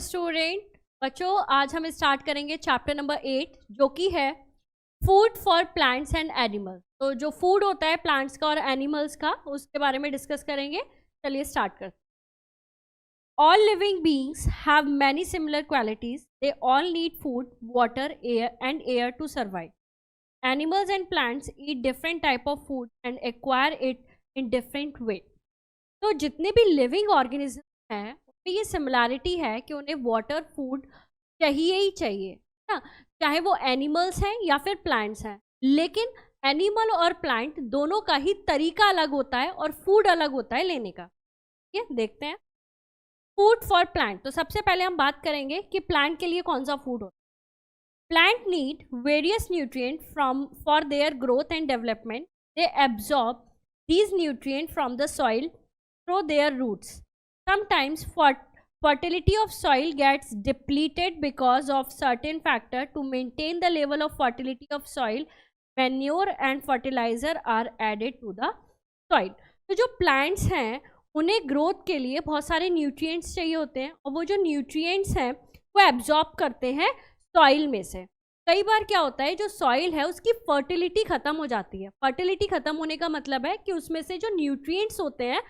Student, बच्चों आज हम स्टार्ट करेंगे चैप्टर नंबर 8 जो कि है food for plants and animals. तो जो फूड होता है प्लांट्स का और एनिमल्स का उसके बारे में डिस्कस करेंगे। चलिए स्टार्ट करते हैं। All living beings have many similar qualities. They all need food, water, air to survive. Animals and plants eat different type of food and acquire it in different way. तो जितने भी living organism हैं उनमें ये similarity है कि उन्हें water food चाहिए ही चाहिए ना, चाहे वो एनिमल्स हैं या फिर प्लांट्स हैं। लेकिन एनिमल और प्लांट दोनों का ही तरीका अलग होता है और फूड अलग होता है लेने का। ये देखते हैं फूड फॉर प्लांट। तो सबसे पहले हम बात करेंगे कि प्लांट के लिए कौन सा फूड होता है। Plant need various nutrient from for their growth and development. They absorb these nutrients from the soil through their roots. Sometimes fertility of soil gets depleted because of certain factor. To maintain the level of fertility of soil, manure and fertilizer are added to the soil. तो जो plants हैं उन्हें growth के लिए बहुत सारे nutrients चाहिए होते हैं और वो जो न्यूट्रिएंट्स हैं वो एब्जॉर्ब करते हैं सॉइल में से। कई बार क्या होता है जो सॉइल है उसकी फर्टिलिटी खत्म हो जाती है। फर्टिलिटी खत्म होने का मतलब है कि उसमें से जो न्यूट्रिएंट्स होते हैं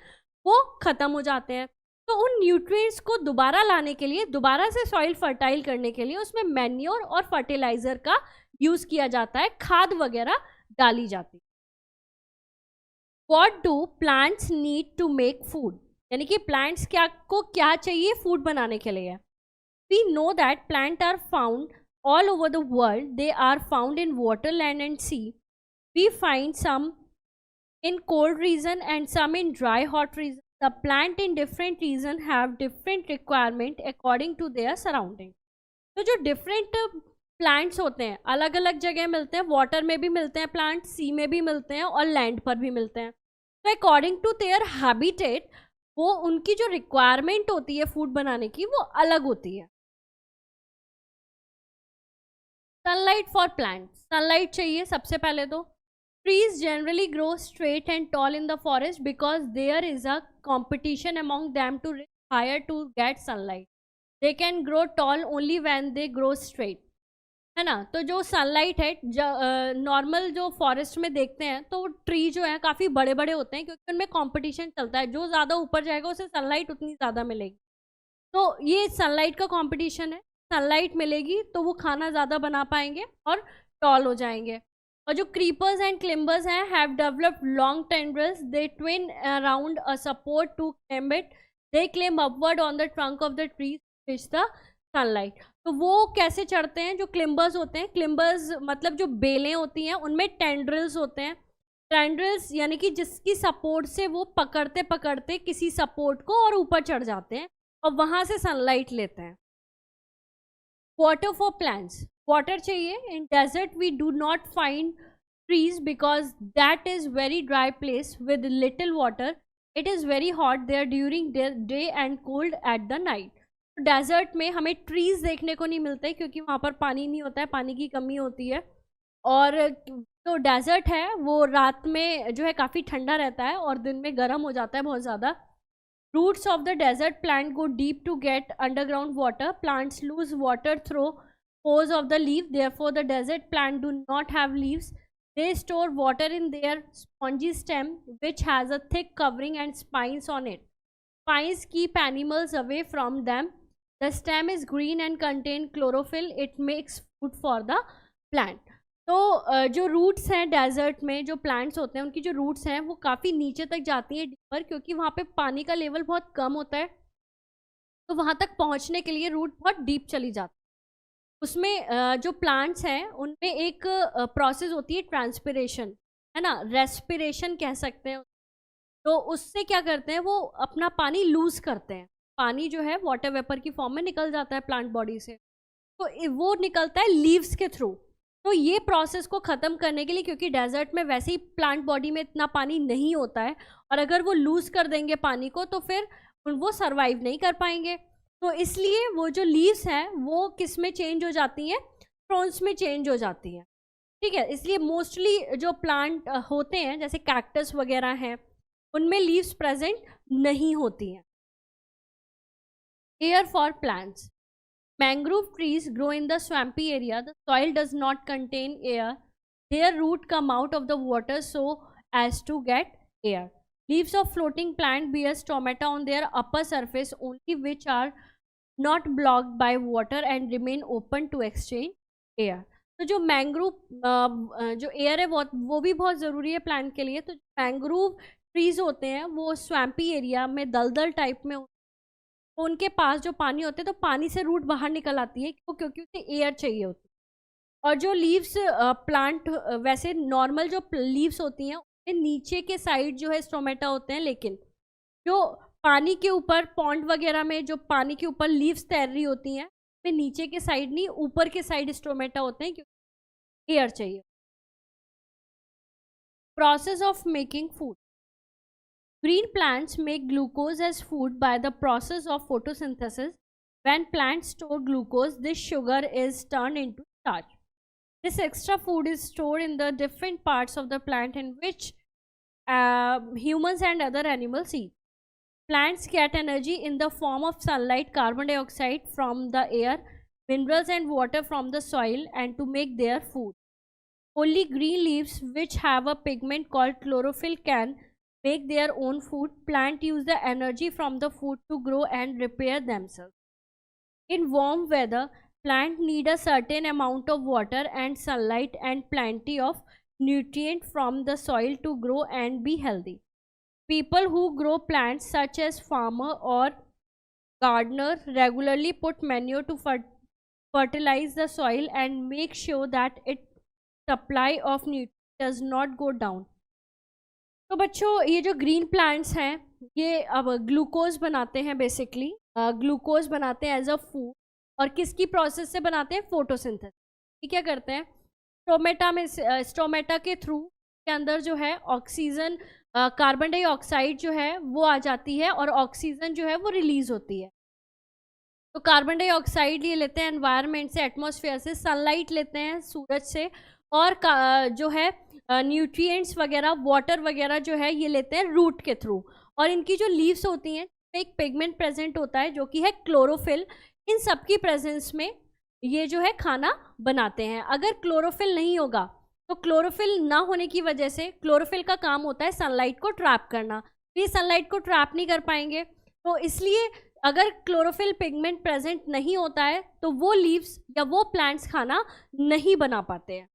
वो खत्म हो जाते हैं। तो उन न्यूट्रिएंट्स को दोबारा लाने के लिए, दोबारा से सॉइल फर्टाइल करने के लिए उसमें मैन्योर और फर्टिलाइजर का यूज किया जाता है, खाद वगैरह डाली जाती है। What do plants need to make food, यानी कि प्लांट्स क्या चाहिए फूड बनाने के लिए। We know that plant are found all over the world. They are found in water, land and sea. We find some in cold region and some in dry hot region. The plant in different region have different requirement according to their surrounding. तो जो different plants होते हैं अलग अलग जगह मिलते हैं, water में भी मिलते हैं plants, sea में भी मिलते हैं और land पर भी मिलते हैं। तो according to their habitat वो उनकी जो requirement होती है food बनाने की वो अलग होती है। सनलाइट फॉर प्लांट, सनलाइट चाहिए सबसे पहले। तो trees generally grow straight and tall in the forest because there is a competition among them to reach higher to get sunlight. They can grow tall only when they grow straight, है ना। तो जो sunlight है normal जो forest में देखते हैं तो ट्री जो है काफ़ी बड़े बड़े होते हैं क्योंकि उनमें कॉम्पिटिशन चलता है, जो ज़्यादा ऊपर जाएगा उसे सनलाइट उतनी ज़्यादा मिलेगी। तो ये सनलाइट का कॉम्पिटिशन है, सनलाइट मिलेगी तो वो खाना ज़्यादा बना पाएंगे और टॉल हो जाएंगे। और जो क्रीपर्स एंड क्लिम्बर्स हैं have developed long tendrils. They twine around a support to climb it. They climb upward on the trunk of the tree which the sunlight. तो वो कैसे चढ़ते हैं, जो क्लिम्बर्स होते हैं, क्लिम्बर्स मतलब जो बेलें होती हैं उनमें टेंड्रल्स होते हैं। टेंड्रल्स यानी कि जिसकी सपोर्ट से वो पकड़ते पकड़ते किसी सपोर्ट को और ऊपर चढ़ जाते हैं और वहाँ से सनलाइट लेते हैं। वाटर फॉर प्लांट्स, वाटर चाहिए। In desert we do not find trees because that is very dry place with little water. It is very hot there during day and cold at the night. Desert में हमें trees देखने को नहीं मिलते क्योंकि वहाँ पर पानी नहीं होता है, पानी की कमी होती है। और जो डेजर्ट है वो रात में जो है काफ़ी ठंडा रहता है और दिन में गर्म हो जाता है बहुत ज़्यादा। Roots of the desert plant go deep to get underground water. Plants lose water through pores of the leaf. Therefore, the desert plant do not have leaves. They store water in their spongy stem, which has a thick covering and spines on it. Spines keep animals away from them. The stem is green and contain chlorophyll. It makes food for the plant. तो जो roots हैं desert में, जो plants होते हैं उनकी जो roots हैं वो काफ़ी नीचे तक जाती हैं डीपर, क्योंकि वहाँ पे पानी का लेवल बहुत कम होता है। तो वहाँ तक पहुँचने के लिए रूट बहुत डीप चली जाती है। उसमें जो प्लांट्स हैं उनमें एक प्रोसेस होती है ट्रांसपिरेशन, है ना, रेस्पिरेशन कह सकते हैं। तो उससे क्या करते हैं वो अपना पानी लूज़ करते हैं। पानी जो है वाटर वेपर की फॉर्म में निकल जाता है प्लांट बॉडी से, तो वो निकलता है लीव्स के थ्रू। तो ये प्रोसेस को ख़त्म करने के लिए, क्योंकि डेजर्ट में वैसे ही प्लांट बॉडी में इतना पानी नहीं होता है और अगर वो लूज़ कर देंगे पानी को तो फिर वो सरवाइव नहीं कर पाएंगे। तो इसलिए वो जो लीव्स हैं वो किस में चेंज हो जाती हैं, फ्रॉन्स में चेंज हो जाती हैं। ठीक है, इसलिए मोस्टली जो प्लांट होते हैं जैसे कैक्टस वगैरह हैं उनमें लीव्स प्रेजेंट नहीं होती हैं। Air for plants, Mangrove trees grow in the swampy area. The soil does not contain air. Their root come out of the water so as to get air. Leaves of floating plant bear stomata on their upper surface only, which are not blocked by water and remain open to exchange air. तो जो mangrove जो air है वो भी बहुत ज़रूरी है plant के लिए. तो मैंग्रोव ट्रीज होते हैं वो स्वैम्पी एरिया में दलदल टाइप में, तो उनके पास जो पानी होते हैं तो पानी से रूट बाहर निकल आती है क्योंकि उसे एयर चाहिए होती है. और जो लीव्स प्लांट वैसे नॉर्मल जो लीव्स होती हैं उनके नीचे के साइड जो है स्टोमेटा होते हैं, लेकिन जो पानी के ऊपर पॉन्ड वगैरह में जो पानी के ऊपर लीव्स तैर रही होती हैं में नीचे के साइड नहीं ऊपर के साइड स्टोमेटा होते हैं क्योंकि एयर चाहिए. Process of making food. Green plants make glucose as food by the process of photosynthesis. When plants store glucose, this sugar is turned into starch. This extra food is stored in the different parts of the plant in which humans and other animals eat. Plants get energy in the form of sunlight, carbon dioxide from the air, minerals and water from the soil, and to make their food. Only green leaves, which have a pigment called chlorophyll, can make their own food. Plants use the energy from the food to grow and repair themselves. In warm weather, plants need a certain amount of water and sunlight and plenty of nutrient from the soil to grow and be healthy. People who grow plants, such as farmer or gardener, regularly put manure to fertilize the soil and make sure that its supply of nutrients does not go down. तो बच्चों ये जो green plants हैं ये अब glucose बनाते हैं, basically glucose बनाते हैं एज अ फूड. और किसकी प्रोसेस से बनाते हैं? फोटोसिंथेसिस. ये क्या करते हैं? स्टोमेटा के थ्रू के अंदर जो है ऑक्सीजन कार्बन डाइऑक्साइड जो है वो आ जाती है और ऑक्सीजन जो है वो रिलीज होती है. तो कार्बन डाइऑक्साइड ये लेते हैं एनवायरनमेंट से, एटमॉस्फेयर से, सनलाइट लेते हैं सूरज से, और जो है न्यूट्रिएंट्स वगैरह वाटर वगैरह जो है ये लेते हैं रूट के थ्रू. और इनकी जो लीव्स होती हैं एक पिगमेंट प्रेजेंट होता है जो कि है क्लोरोफिल. इन सब की प्रेजेंस में ये जो है खाना बनाते हैं. अगर क्लोरोफिल नहीं होगा तो क्लोरोफिल ना होने की वजह से, क्लोरोफिल का काम होता है सनलाइट को ट्रैप करना, तो ये सनलाइट को ट्रैप नहीं कर पाएंगे. तो इसलिए अगर क्लोरोफिल पिगमेंट प्रेजेंट नहीं होता है तो वो लीव्स या वो प्लांट्स खाना नहीं बना पाते हैं,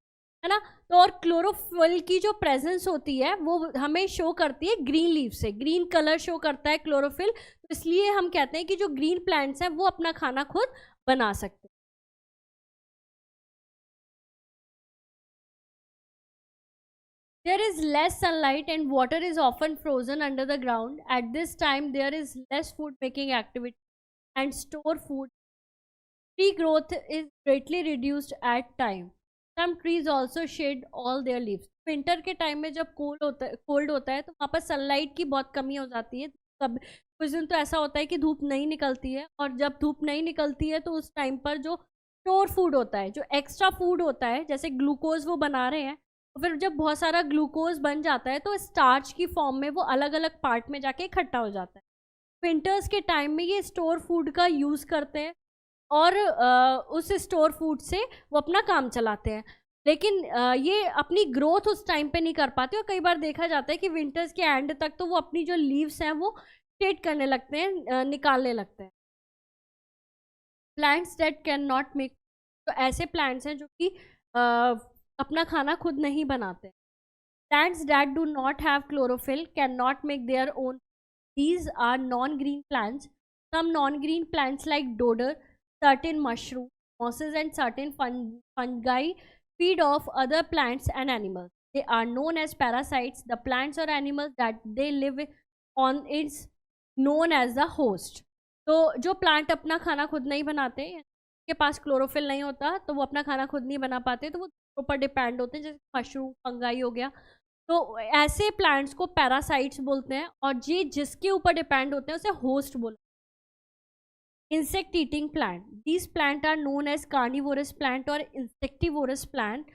है ना. तो और क्लोरोफिल की जो प्रेजेंस होती है वो हमें शो करती है ग्रीन लीव से, ग्रीन कलर शो करता है क्लोरोफिल. तो इसलिए हम कहते हैं कि जो ग्रीन प्लांट्स हैं वो अपना खाना खुद बना सकते हैं. There is less sunlight and water is often frozen under the ground. At this time, there is less food making activity and store food. Tree growth is greatly reduced at time. Some trees also shed all their leaves. Winter के time में जब cold होता है तो वहाँ पर sunlight की बहुत कमी हो जाती है. कब कुछ दिन तो ऐसा होता है कि धूप नहीं निकलती है, और जब धूप नहीं निकलती है तो उस टाइम पर जो स्टोर फूड होता है, जो एक्स्ट्रा फूड होता है, जैसे ग्लूकोज वो बना रहे हैं, तो फिर जब बहुत सारा ग्लूकोज बन जाता है तो स्टार्च की फॉर्म में वो अलग अलग पार्ट में जाके इकट्ठा हो जाता है. विंटर्स के टाइम में ये स्टोर फूड का यूज़ करते हैं और उस स्टोर फूड से वो अपना काम चलाते हैं. लेकिन ये अपनी ग्रोथ उस टाइम पे नहीं कर पाते, और कई बार देखा जाता है कि विंटर्स के एंड तक तो वो अपनी जो लीव्स हैं वो शेड करने लगते हैं, निकालने लगते हैं. Plants that can not make, तो ऐसे प्लांट्स हैं जो कि अपना खाना खुद नहीं बनाते. Plants that do not have chlorophyll can not make their own. These are non-green plants. Some non-green plants like dodder, certain mushrooms, mosses and certain fungi feed off other plants and animals. They are known as parasites. The plants or animals that they live on is known as the host. तो जो plant अपना खाना खुद नहीं बनाते, के पास chlorophyll नहीं होता, तो वो अपना खाना खुद नहीं बना पाते, तो वो ऊपर डिपेंड होते हैं, जैसे मशरूम, फंगाई हो गया. तो ऐसे प्लांट्स को पैरासाइट्स बोलते हैं, और जी जिसके ऊपर डिपेंड होते हैं उसे होस्ट बोलते हैं. Insect eating plant. These plant are known as carnivorous plant और insectivorous plant.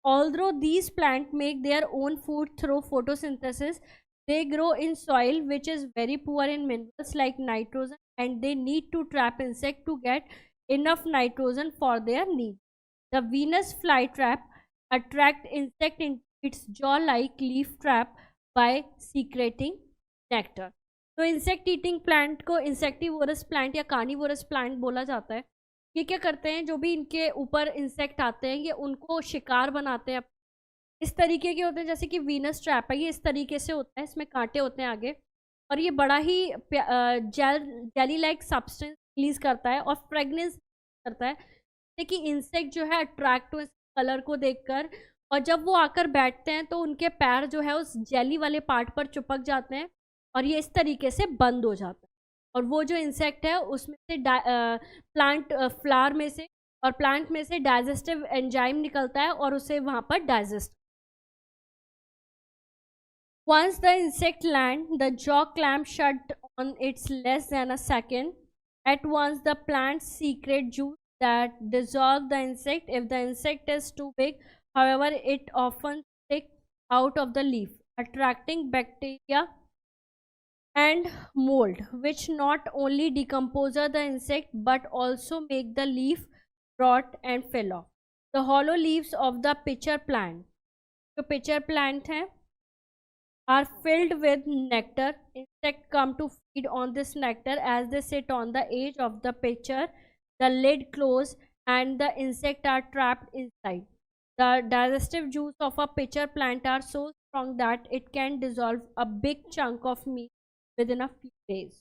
Although these plant make their own food through photosynthesis, they grow in soil which is very poor in minerals like nitrogen, and they need to trap insect to get enough nitrogen for their needs. The Venus flytrap attract insect in its jaw-like leaf trap by secreting nectar. तो insect eating plant को insectivorous plant या carnivorous plant बोला जाता है. ये क्या करते हैं, जो भी इनके ऊपर इंसेक्ट आते हैं ये उनको शिकार बनाते हैं. इस तरीके के होते हैं, जैसे कि वीनस ट्रैप है, ये इस तरीके से होता है, इसमें कांटे होते हैं आगे, और ये बड़ा ही जेली लाइक सब्सटेंस रिलीज करता है और फ्रेगनेंस करता है, कि इंसेक्ट जो है अट्रैक्ट हो कलर को देखकर, और जब वो आकर बैठते हैं तो उनके पैर जो है उस जेली वाले पार्ट पर चिपक जाते हैं और ये इस तरीके से बंद हो जाता है. और वो जो इंसेक्ट है उसमें से प्लांट फ्लावर में से और प्लांट में से डाइजेस्टिव एंजाइम निकलता है और उसे वहाँ पर digest. Once the insect land, the jaw clamp shut on its less than a second. At once, the plant's secret juice that dissolve the insect. If the insect is too big, however, it often sticks out of the leaf, attracting bacteria and mold, which not only decompose the insect but also make the leaf rot and fall off. The hollow leaves of the pitcher plant, जो pitcher plant है, are filled with nectar. Insects come to feed on this nectar. As they sit on the edge of the pitcher, the lid closes and the insects are trapped inside. The digestive juice of a pitcher plant are so strong that it can dissolve a big chunk of meat within a few days.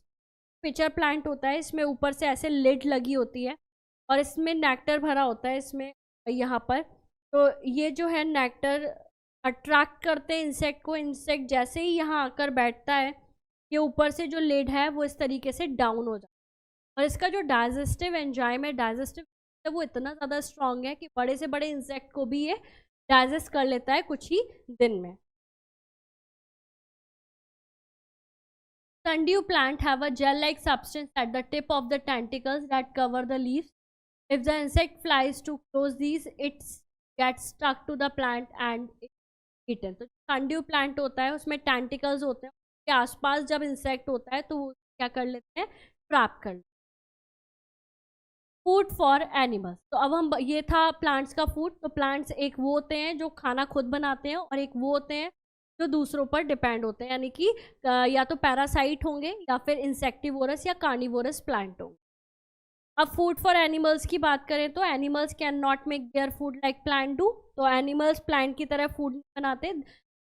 pitcher plant होता है, इसमें ऊपर से ऐसे lid लगी होती है और इसमें नेक्टर भरा होता है इसमें यहाँ पर. तो ये जो है नेक्टर अट्रैक्ट करते हैं इंसेक्ट को. इंसेक्ट जैसे ही यहाँ आकर बैठता है, ये ऊपर से जो लिड है वो इस तरीके से डाउन हो जाता है और इसका जो डाइजेस्टिव एंजाइम है, डाइजेस्टिव है, वो इतना ज़्यादा स्ट्रॉन्ग है कि बड़े से बड़े इंसेक्ट को भी ये डाइजेस्ट कर लेता है कुछ ही दिन में. Sundew plant have a gel-like substance at the tip of the tentacles that cover the leaves. If the insect flies too close these, it gets stuck to the plant and eaten. तो sundew plant होता है उसमें tentacles होते हैं, उसके आसपास जब insect होता है तो वो क्या कर लेते हैं, ट्रैप कर लेते हैं. Food for animals. तो अब हम, ये था प्लांट्स का फूड. तो प्लांट्स एक वो होते हैं जो खाना खुद बनाते हैं और एक वो होते हैं जो दूसरों पर डिपेंड होते हैं, यानी कि या तो पैरासाइट होंगे या फिर इंसेक्टिवोरस या कार्निवोरस प्लांट होंगे. अब फूड फॉर एनिमल्स की बात करें तो animals can not make their food like plant do. तो एनिमल्स प्लांट की तरह फूड नहीं बनाते.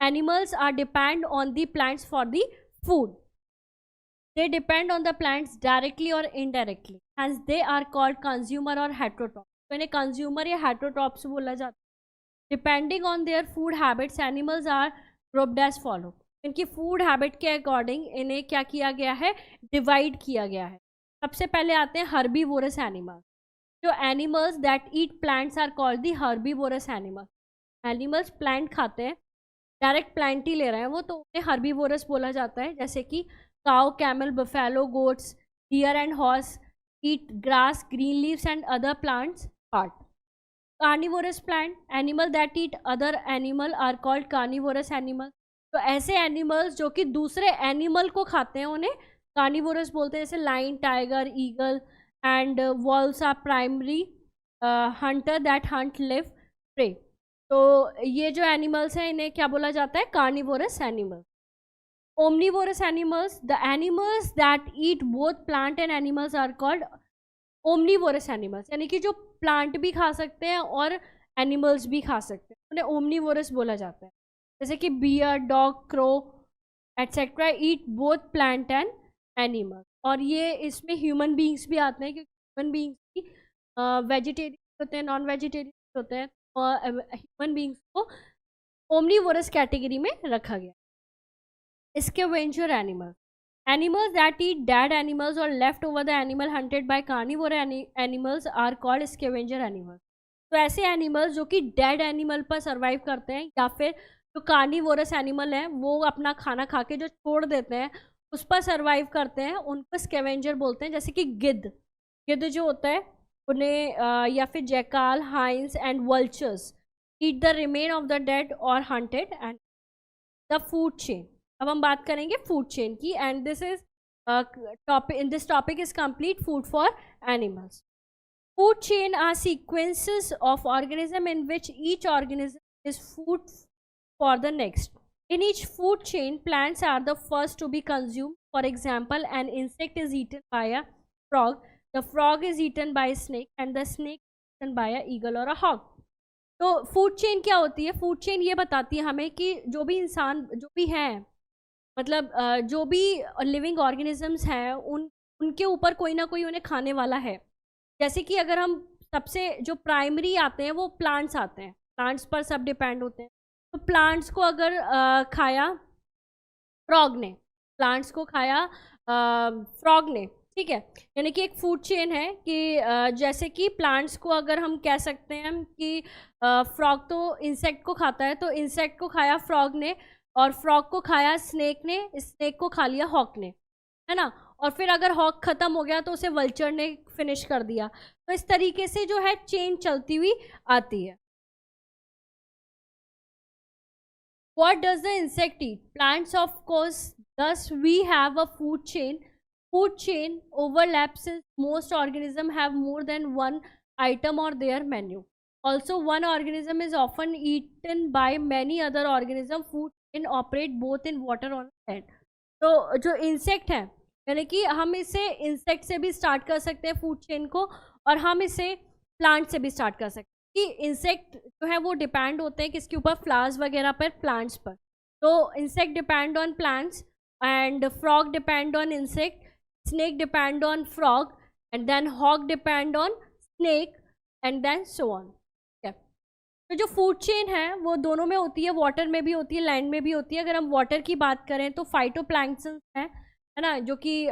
Animals are depend on the plants for the food. They depend on the plants directly और indirectly, hence they are called consumer और heterotrophs. तो इन्हें consumer या हेट्रोट्रॉप्स बोला जाता है. Depending on their food habits, animals are grouped as follow. इनकी food habit के अकॉर्डिंग इन्हें क्या किया गया है, डिवाइड किया गया है. सबसे पहले आते हैं हर्बीवोरस एनिमल्स. जो animals that eat plants are called the herbivorous animals. Animals plant खाते हैं, डायरेक्ट प्लांट ही ले रहे हैं वो, तो उन्हें हर्बीवोरस बोला जाता है. जैसे कि cow, camel, buffalo, goats, deer and horse eat grass, green leaves and other plants part. Carnivorous plant, animal that eat other animal are called carnivorous animal. तो ऐसे एनिमल्स जो कि दूसरे एनिमल को खाते हैं उन्हें कार्निवोरस बोलते हैं. जैसे lion, tiger, eagle and owls are primary hunter that hunt live prey. तो ये जो एनिमल्स हैं इन्हें क्या बोला जाता है, carnivorous animal. Omnivorous animals, the animals that eat both plant and animals are called omnivorous animals. यानी कि जो प्लांट भी खा सकते हैं और एनिमल्स भी खा सकते हैं, उन्हें ओमनीवोरस बोला जाता है. जैसे कि bear, dog, crow etcetera eat both plant and animal. और ये इसमें ह्यूमन बीइंग्स भी आते हैं, क्योंकि ह्यूमन बीइंग्स भी वेजिटेरियन होते हैं, नॉन वेजिटेरियन होते हैं, और ह्यूमन बीइंग्स को ओमनीवोरस कैटेगरी में रखा गया. Scavenger animal, animals that eat dead animals or left over the animal hunted by carnivore animals are called scavenger animals. तो ऐसे एनिमल्स जो कि डेड एनिमल पर सर्वाइव करते हैं या फिर जो कार्निवोरस एनिमल हैं वो अपना खाना खा के जो छोड़ देते हैं उस पर सर्वाइव करते हैं, उनको स्कैवेंजर बोलते हैं. जैसे कि गिद्ध, गिद्ध जो होता है उन्हें या फिर jackal, hyenas and vultures eat the remain of the dead और hunted. And the food chain. अब हम बात करेंगे फूड चेन की, and this is topic, in this topic is complete food for animals. Food chain are sequences of organism in which each organism is food for the next. In each food chain, plants are the first to be consumed. For example, an insect is eaten by a frog, the frog is eaten by a snake, and the snake is eaten by a eagle or a hawk. तो food chain क्या होती है? Food chain ये बताती है हमें कि जो भी इंसान जो भी हैं, मतलब जो भी लिविंग ऑर्गेनिजम्स हैं, उनके ऊपर कोई ना कोई उन्हें खाने वाला है. जैसे कि अगर हम सबसे जो प्राइमरी आते हैं वो प्लांट्स आते हैं, प्लांट्स पर सब डिपेंड होते हैं. तो प्लांट्स को अगर खाया फ्रॉग ने, प्लांट्स को खाया फ्रॉग ने, ठीक है. यानी कि एक फूड चेन है कि जैसे कि प्लांट्स को अगर हम कह सकते हैं कि फ्रॉग तो इंसेक्ट को खाता है, तो इंसेक्ट को खाया फ्रॉग ने, और फ्रॉग को खाया स्नेक ने, स्नेक को खा लिया हॉक ने, है ना. और फिर अगर हॉक खत्म हो गया तो उसे वल्चर ने फिनिश कर दिया. तो इस तरीके से जो है चेन चलती हुई आती है. What does the insect eat? Plants, of course. Thus, we have a food chain. Food chain overlaps since most organisms have more than one item on their menu. Also, one organism is often eaten by many other organisms. Food chain operate both in water on land. तो जो insect है, यानी कि हम इसे insect से भी start कर सकते हैं फूड चेन को, और हम इसे प्लांट से भी स्टार्ट कर सकते हैं. कि इंसेक्ट जो है वो डिपेंड होते हैं किसके ऊपर? फ्लावर्स वगैरह पर, प्लांट्स पर. तो insect depend on plants, and frog depend on insect, snake depend on frog, and then hawk depend on snake, and then so on. तो जो फूड चेन है वो दोनों में होती है, वाटर में भी होती है, लैंड में भी होती है. अगर हम वाटर की बात करें तो फाइटोप्लैंक्टन्स हैं, है ना, जो कि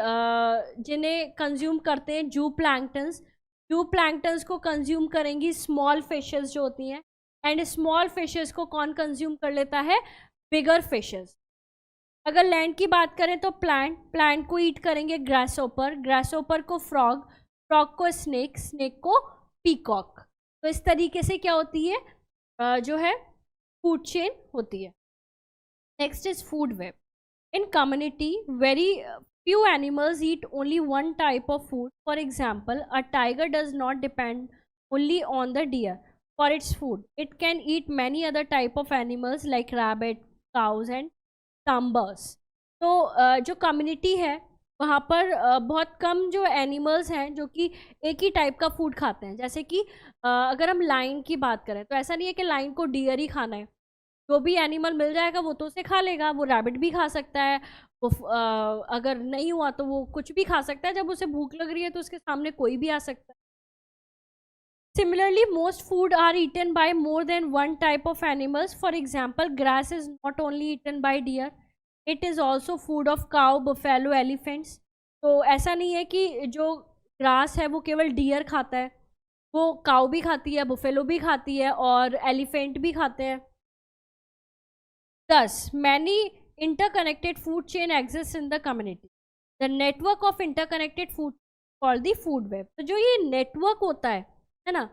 जिन्हें कंज्यूम करते हैं जू प्लैंक्टन्स. जू प्लैंक्टन्स को कंज्यूम करेंगी स्मॉल फिशेस जो होती हैं, एंड स्मॉल फिशेस को कौन कंज्यूम कर लेता है? बिगर फिशेस. अगर लैंड की बात करें तो प्लांट को ईट करेंगे ग्रासओपर को फ्रॉग, फ्रॉग को स्नेक, स्नेक को पीकॉक. तो इस तरीके से क्या होती है जो है फूड चेन होती है. Next is food web. In community very few animals eat only one type of food. For example, a tiger does not depend only on the deer for its food. It can eat many other type of animals like rabbit, cows and some birds. तो जो community है वहाँ पर बहुत कम जो animals हैं जो कि एक ही टाइप का फूड खाते हैं. जैसे कि अगर हम लाइन की बात करें तो ऐसा नहीं है कि लाइन को डियर ही खाना है. जो भी एनिमल मिल जाएगा वो तो उसे खा लेगा. वो रैबिट भी खा सकता है, वो अगर नहीं हुआ तो वो कुछ भी खा सकता है. जब उसे भूख लग रही है तो उसके सामने कोई भी आ सकता है. Similarly, most food are eaten by more than one type of animals. For example, grass is not only eaten by deer, it is also food of cow, buffalo, elephants. तो ऐसा नहीं है कि जो ग्रास है वो केवल डियर खाता है, वो काउ भी खाती है, बुफेलो भी खाती है, और एलिफेंट भी खाते हैं. Thus, many interconnected food chain exists in the community. The network of interconnected food called the food web. तो जो ये नेटवर्क होता है ना,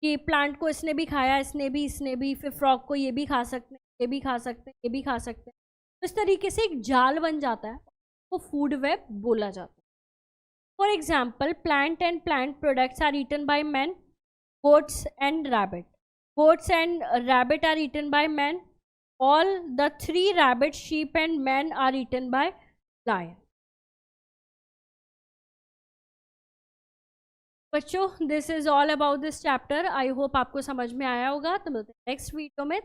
कि प्लांट को इसने भी खाया, इसने भी, फिर फ्रॉग को ये भी खा सकते हैं, ये भी खा सकते हैं, ये भी खा सकते हैं. तो इस तरीके से एक जाल बन जाता है, वो फूड वेब बोला जाता है. For example, plant and plant products are eaten by man, goats and rabbit. Goats and rabbit are eaten by man. All the 3 rabbits, sheep and man are eaten by lion. बच्चों, this is all about this chapter. I hope आपको समझ में आया होगा. तो मिलते हैं next video में.